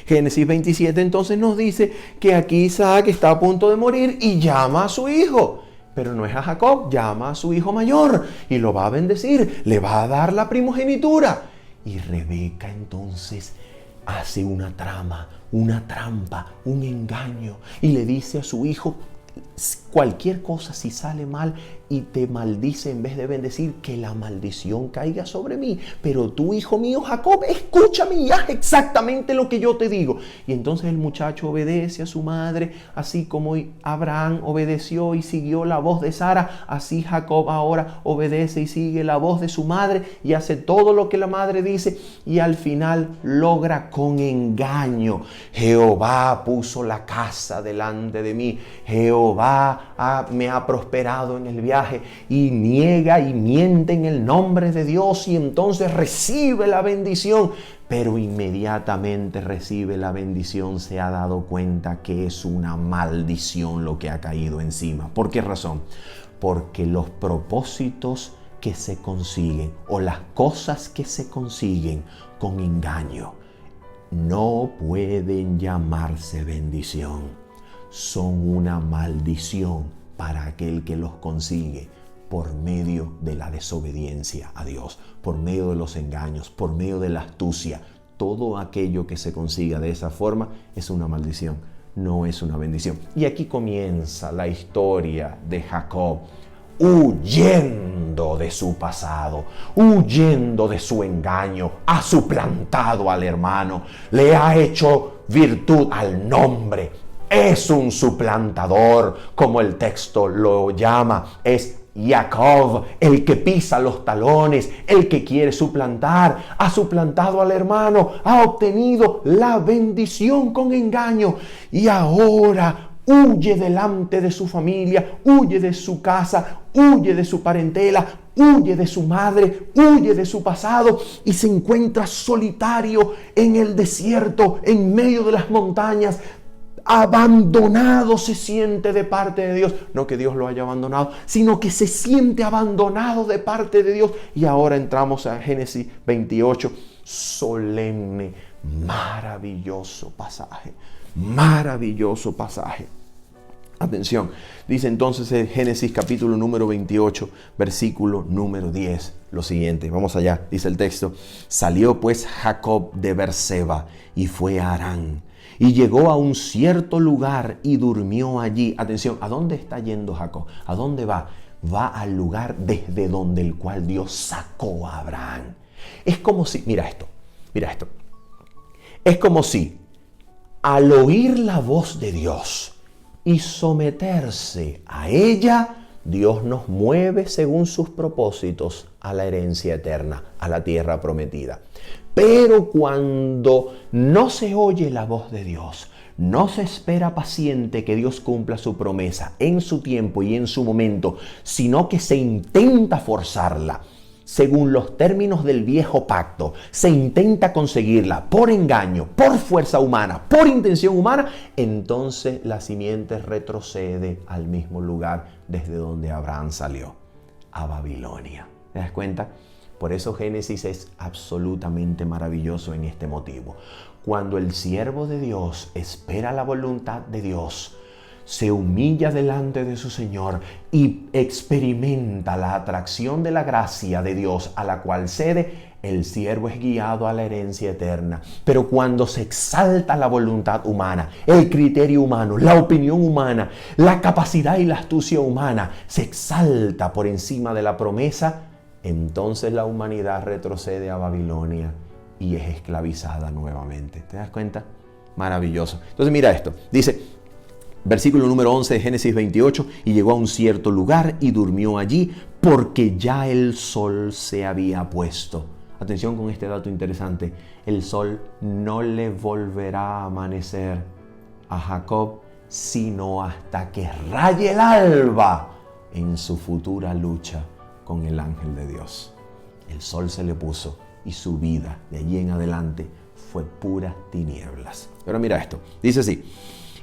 Génesis 27 entonces nos dice que aquí Isaac está a punto de morir y llama a su hijo. Pero no es a Jacob, llama a su hijo mayor y lo va a bendecir, le va a dar la primogenitura. Y Rebeca entonces hace una trama, una trampa, un engaño y le dice a su hijo: cualquier cosa si sale mal y te maldice en vez de bendecir, que la maldición caiga sobre mí. Pero tú, hijo mío Jacob, escúchame y haz exactamente lo que yo te digo. Y entonces el muchacho obedece a su madre, así como Abraham obedeció y siguió la voz de Sara, así Jacob ahora obedece y sigue la voz de su madre y hace todo lo que la madre dice, y al final logra con engaño: Jehová puso la casa delante de mí, Jehová me ha prosperado en el viaje, y niega y miente en el nombre de Dios, y entonces recibe la bendición. Pero inmediatamente recibe la bendición, se ha dado cuenta que es una maldición lo que ha caído encima. ¿Por qué razón? Porque los propósitos que se consiguen o las cosas que se consiguen con engaño no pueden llamarse bendición. Son una maldición para aquel que los consigue por medio de la desobediencia a Dios, por medio de los engaños, por medio de la astucia. Todo aquello que se consiga de esa forma es una maldición, no es una bendición. Y aquí comienza la historia de Jacob, huyendo de su pasado, huyendo de su engaño. Ha suplantado al hermano, le ha hecho virtud al nombre, es un suplantador, como el texto lo llama. Es Jacob, el que pisa los talones, el que quiere suplantar, ha suplantado al hermano, ha obtenido la bendición con engaño y ahora huye delante de su familia, huye de su casa, huye de su parentela, huye de su madre, huye de su pasado y se encuentra solitario en el desierto, en medio de las montañas. Abandonado se siente de parte de Dios. No que Dios lo haya abandonado, sino que se siente abandonado de parte de Dios. Y ahora entramos a Génesis 28. Solemne, maravilloso pasaje. Maravilloso pasaje. Atención, dice entonces en Génesis capítulo número 28, versículo número 10, lo siguiente. Vamos allá, dice el texto. Salió pues Jacob de Berseba y fue a Harán. Y llegó a un cierto lugar y durmió allí. Atención, ¿a dónde está yendo Jacob? ¿A dónde va? Va al lugar desde donde el cual Dios sacó a Abraham. Es como si, mira esto. Es como si al oír la voz de Dios y someterse a ella, Dios nos mueve según sus propósitos a la herencia eterna, a la tierra prometida. Pero cuando no se oye la voz de Dios, no se espera paciente que Dios cumpla su promesa en su tiempo y en su momento, sino que se intenta forzarla según los términos del viejo pacto, se intenta conseguirla por engaño, por fuerza humana, por intención humana, entonces la simiente retrocede al mismo lugar desde donde Abraham salió, a Babilonia. ¿Te das cuenta? Por eso Génesis es absolutamente maravilloso en este motivo. Cuando el siervo de Dios espera la voluntad de Dios, se humilla delante de su Señor y experimenta la atracción de la gracia de Dios a la cual cede, el siervo es guiado a la herencia eterna. Pero cuando se exalta la voluntad humana, el criterio humano, la opinión humana, la capacidad y la astucia humana, se exalta por encima de la promesa, entonces la humanidad retrocede a Babilonia y es esclavizada nuevamente. ¿Te das cuenta? Maravilloso. Entonces mira esto. Dice, versículo número 11 de Génesis 28, y llegó a un cierto lugar y durmió allí porque ya el sol se había puesto. Atención con este dato interesante. El sol no le volverá a amanecer a Jacob sino hasta que raye el alba en su futura lucha con el ángel de Dios. El sol se le puso y su vida de allí en adelante fue puras tinieblas. Pero mira esto, dice así: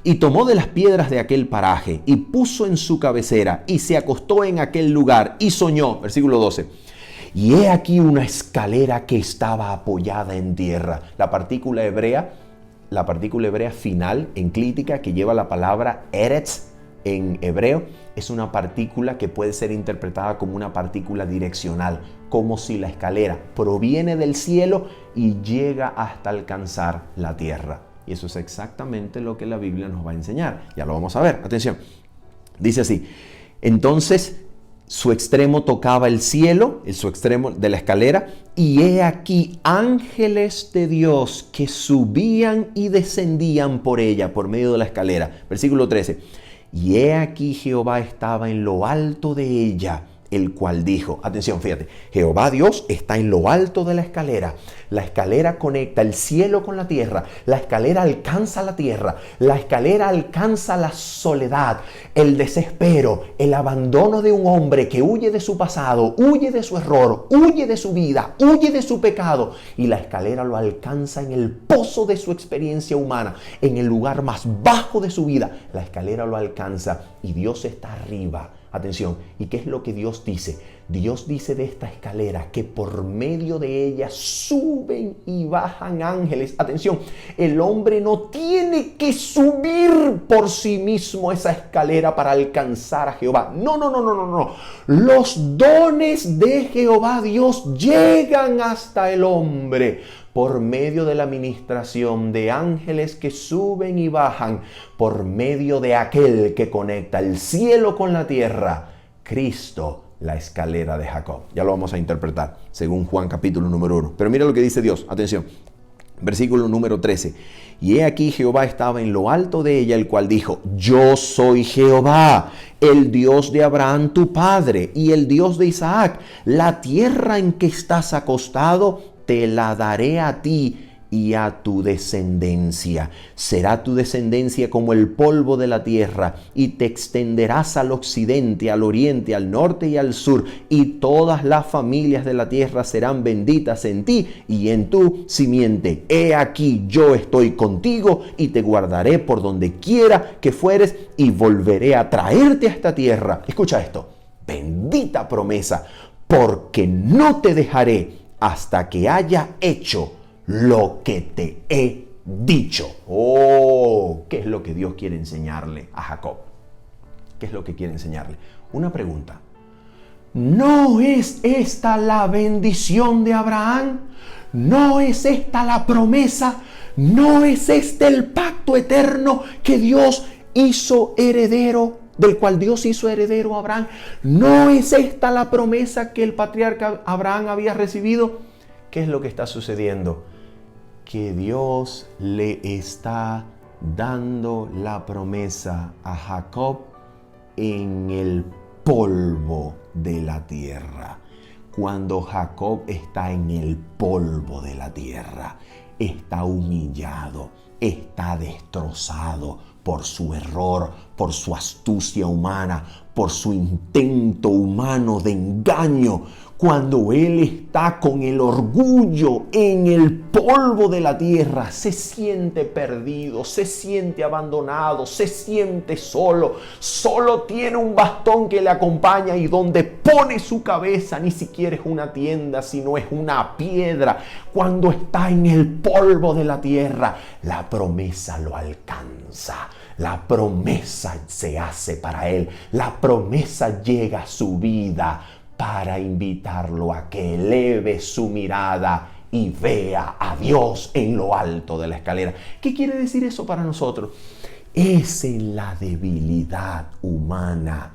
y tomó de las piedras de aquel paraje y puso en su cabecera y se acostó en aquel lugar y soñó. Versículo 12. Y he aquí una escalera que estaba apoyada en tierra. La partícula hebrea final enclítica que lleva la palabra eretz en hebreo es una partícula que puede ser interpretada como una partícula direccional, como si la escalera proviene del cielo y llega hasta alcanzar la tierra. Y eso es exactamente lo que la Biblia nos va a enseñar. Ya lo vamos a ver. Atención. Dice así: entonces su extremo tocaba el cielo, su extremo de la escalera, y he aquí ángeles de Dios que subían y descendían por ella, por medio de la escalera. Versículo 13. Y he aquí Jehová estaba en lo alto de ella, el cual dijo, atención, fíjate, Jehová Dios está en lo alto de la escalera conecta el cielo con la tierra, la escalera alcanza la tierra, la escalera alcanza la soledad, el desespero, el abandono de un hombre que huye de su pasado, huye de su error, huye de su vida, huye de su pecado, y la escalera lo alcanza en el pozo de su experiencia humana, en el lugar más bajo de su vida, la escalera lo alcanza y Dios está arriba. Atención, ¿y qué es lo que Dios dice? Dios dice de esta escalera que por medio de ella suben y bajan ángeles. Atención, el hombre no tiene que subir por sí mismo esa escalera para alcanzar a Jehová. No. Los dones de Jehová Dios llegan hasta el hombre por medio de la ministración de ángeles que suben y bajan, por medio de aquel que conecta el cielo con la tierra, Cristo, la escalera de Jacob. Ya lo vamos a interpretar según Juan capítulo número 1. Pero mira lo que dice Dios, atención. Versículo número 13. Y he aquí Jehová estaba en lo alto de ella, el cual dijo: yo soy Jehová, el Dios de Abraham tu padre, y el Dios de Isaac. La tierra en que estás acostado, te la daré a ti y a tu descendencia. Será tu descendencia como el polvo de la tierra, y te extenderás al occidente, al oriente, al norte y al sur, y todas las familias de la tierra serán benditas en ti y en tu simiente. He aquí, yo estoy contigo y te guardaré por donde quiera que fueres, y volveré a traerte a esta tierra. Escucha esto, bendita promesa, porque no te dejaré hasta que haya hecho lo que te he dicho. Oh, ¿qué es lo que Dios quiere enseñarle a Jacob? ¿Qué es lo que quiere enseñarle? Una pregunta. ¿No es esta la bendición de Abraham? ¿No es esta la promesa? ¿No es este el pacto eterno que Dios hizo heredero, del cual Dios hizo heredero a Abraham? ¿No es esta la promesa que el patriarca Abraham había recibido? ¿Qué es lo que está sucediendo? Que Dios le está dando la promesa a Jacob en el polvo de la tierra. Cuando Jacob está en el polvo de la tierra, está humillado, está destrozado por su error, por su astucia humana, por su intento humano de engaño. Cuando él está con el orgullo en el polvo de la tierra, se siente perdido, se siente abandonado, se siente solo. Solo tiene un bastón que le acompaña, y donde pone su cabeza ni siquiera es una tienda, sino es una piedra. Cuando está en el polvo de la tierra, la promesa lo alcanza. La promesa se hace para él. La promesa llega a su vida para invitarlo a que eleve su mirada y vea a Dios en lo alto de la escalera. ¿Qué quiere decir eso para nosotros? Es en la debilidad humana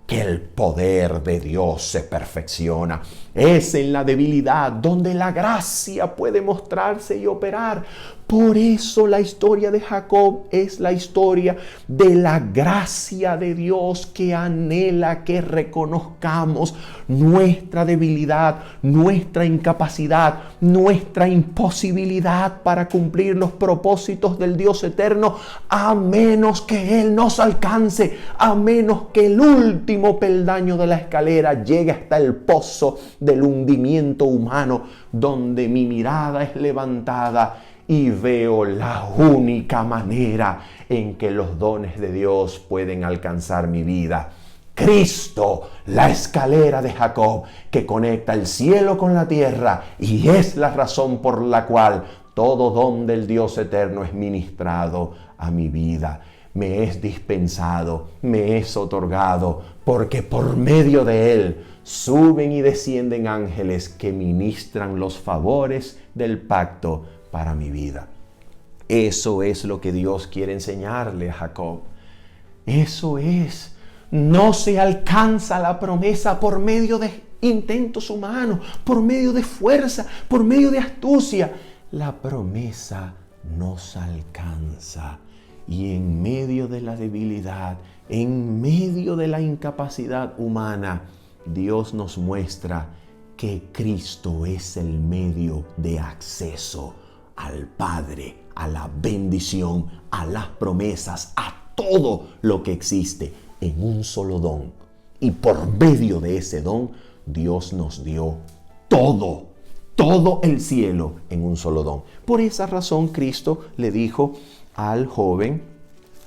que el poder de Dios se perfecciona. Es en la debilidad donde la gracia puede mostrarse y operar. Por eso la historia de Jacob es la historia de la gracia de Dios, que anhela que reconozcamos nuestra debilidad, nuestra incapacidad, nuestra imposibilidad para cumplir los propósitos del Dios eterno, a menos que Él nos alcance, a menos que el último peldaño de la escalera llegue hasta el pozo del hundimiento humano, donde mi mirada es levantada y veo la única manera en que los dones de Dios pueden alcanzar mi vida. Cristo, la escalera de Jacob que conecta el cielo con la tierra, y es la razón por la cual todo don del Dios eterno es ministrado a mi vida. Me es dispensado, me es otorgado, porque por medio de Él suben y descienden ángeles que ministran los favores del pacto para mi vida. Eso es lo que Dios quiere enseñarle a Jacob. Eso es. No se alcanza la promesa por medio de intentos humanos, por medio de fuerza, por medio de astucia. La promesa nos alcanza. Y en medio de la debilidad, en medio de la incapacidad humana, Dios nos muestra que Cristo es el medio de acceso al Padre, a la bendición, a las promesas, a todo lo que existe en un solo don. Y por medio de ese don, Dios nos dio todo el cielo en un solo don. Por esa razón, Cristo le dijo al joven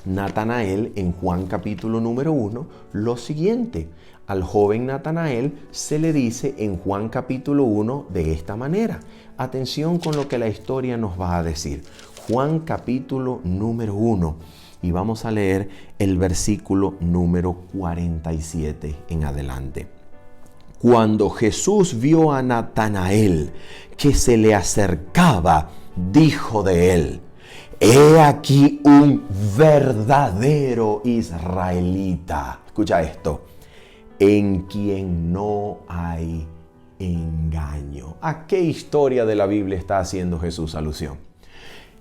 Natanael en Juan capítulo número 1 lo siguiente. Al joven Natanael se le dice en Juan capítulo 1 de esta manera. Atención con lo que la historia nos va a decir. Juan capítulo número 1, y vamos a leer el versículo número 47 en adelante. Cuando Jesús vio a Natanael que se le acercaba, dijo de él: he aquí un verdadero israelita. Escucha esto. En quien no hay engaño. ¿A qué historia de la Biblia está haciendo Jesús alusión?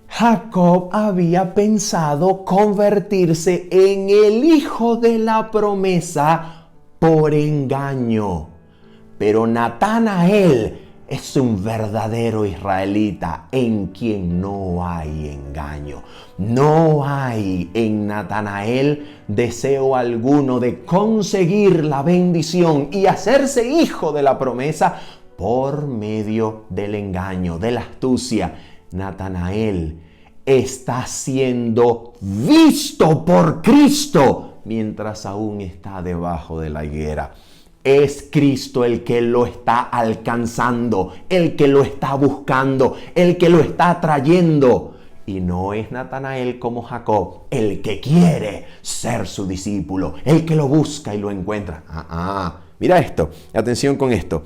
Jacob había pensado convertirse en el hijo de la promesa por engaño. Pero Natanael es un verdadero israelita en quien no hay engaño. No hay en Natanael deseo alguno de conseguir la bendición y hacerse hijo de la promesa por medio del engaño, de la astucia. Natanael está siendo visto por Cristo mientras aún está debajo de la higuera. Es Cristo el que lo está alcanzando, el que lo está buscando, el que lo está trayendo. Y no es Natanael como Jacob, el que quiere ser su discípulo, el que lo busca y lo encuentra. Mira esto, atención con esto.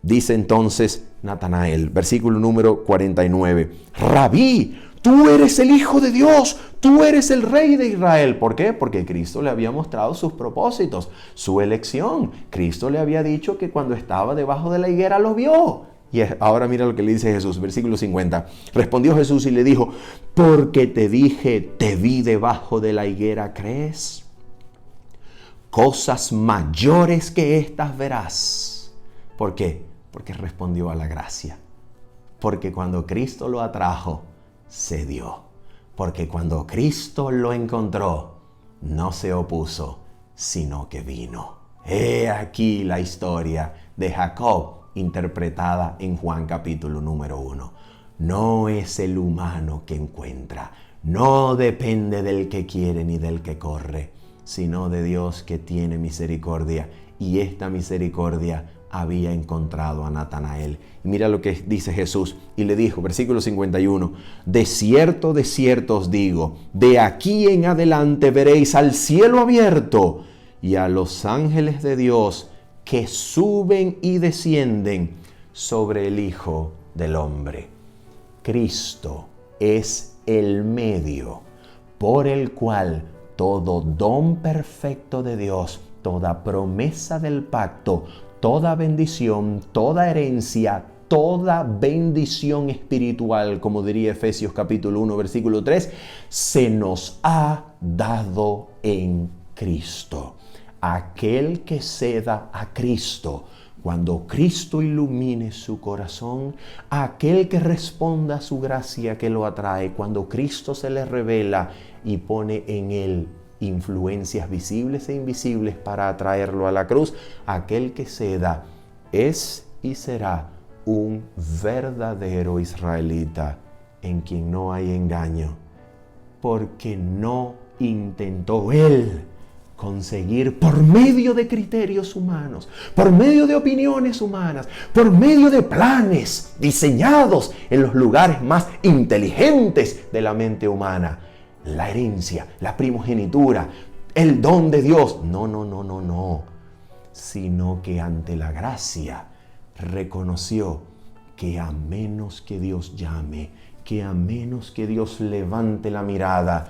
Dice entonces Natanael, versículo número 49, Rabí, tú eres el Hijo de Dios, tú eres el Rey de Israel. ¿Por qué? Porque Cristo le había mostrado sus propósitos, su elección. Cristo le había dicho que cuando estaba debajo de la higuera lo vio. Y ahora mira lo que le dice Jesús, versículo 50. Respondió Jesús y le dijo, porque te dije, te vi debajo de la higuera, ¿crees? Cosas mayores que estas verás. ¿Por qué? Porque respondió a la gracia. Porque cuando Cristo lo atrajo, se dio. Porque cuando Cristo lo encontró, no se opuso, sino que vino. He aquí la historia de Jacob, interpretada en Juan capítulo número 1. No es el humano que encuentra, no depende del que quiere ni del que corre, sino de Dios que tiene misericordia. Y esta misericordia había encontrado a Natanael. Y mira lo que dice Jesús. Y le dijo, versículo 51, de cierto os digo, de aquí en adelante veréis al cielo abierto y a los ángeles de Dios que suben y descienden sobre el Hijo del Hombre. Cristo es el medio por el cual todo don perfecto de Dios, toda promesa del pacto, toda bendición, toda herencia, toda bendición espiritual, como diría Efesios capítulo 1, versículo 3, se nos ha dado en Cristo. Aquel que ceda a Cristo, cuando Cristo ilumine su corazón, aquel que responda a su gracia que lo atrae, cuando Cristo se le revela y pone en él influencias visibles e invisibles para atraerlo a la cruz, aquel que ceda es y será un verdadero israelita en quien no hay engaño, porque no intentó él conseguir por medio de criterios humanos, por medio de opiniones humanas, por medio de planes diseñados en los lugares más inteligentes de la mente humana, la herencia, la primogenitura, el don de Dios. No. Sino que ante la gracia reconoció que a menos que Dios llame, que a menos que Dios levante la mirada,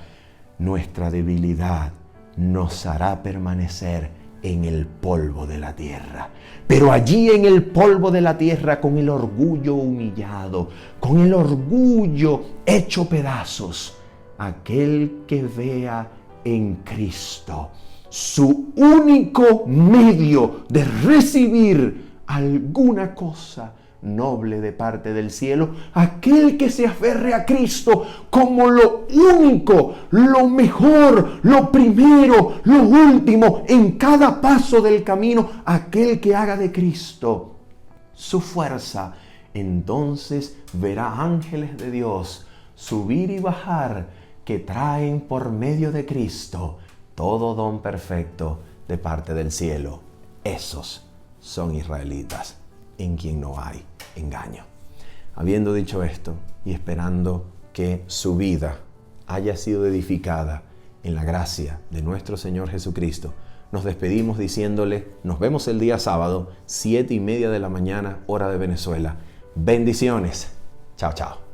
nuestra debilidad nos hará permanecer en el polvo de la tierra. Pero allí en el polvo de la tierra, con el orgullo humillado, con el orgullo hecho pedazos, aquel que vea en Cristo su único medio de recibir alguna cosa noble de parte del cielo, aquel que se aferre a Cristo como lo único, lo mejor, lo primero, lo último en cada paso del camino, aquel que haga de Cristo su fuerza, entonces verá ángeles de Dios subir y bajar que traen por medio de Cristo todo don perfecto de parte del cielo. Esos son israelitas en quien no hay engaño. Habiendo dicho esto y esperando que su vida haya sido edificada en la gracia de nuestro Señor Jesucristo, nos despedimos diciéndole, nos vemos el día sábado, 7:30 de la mañana, hora de Venezuela. Bendiciones. Chao, chao.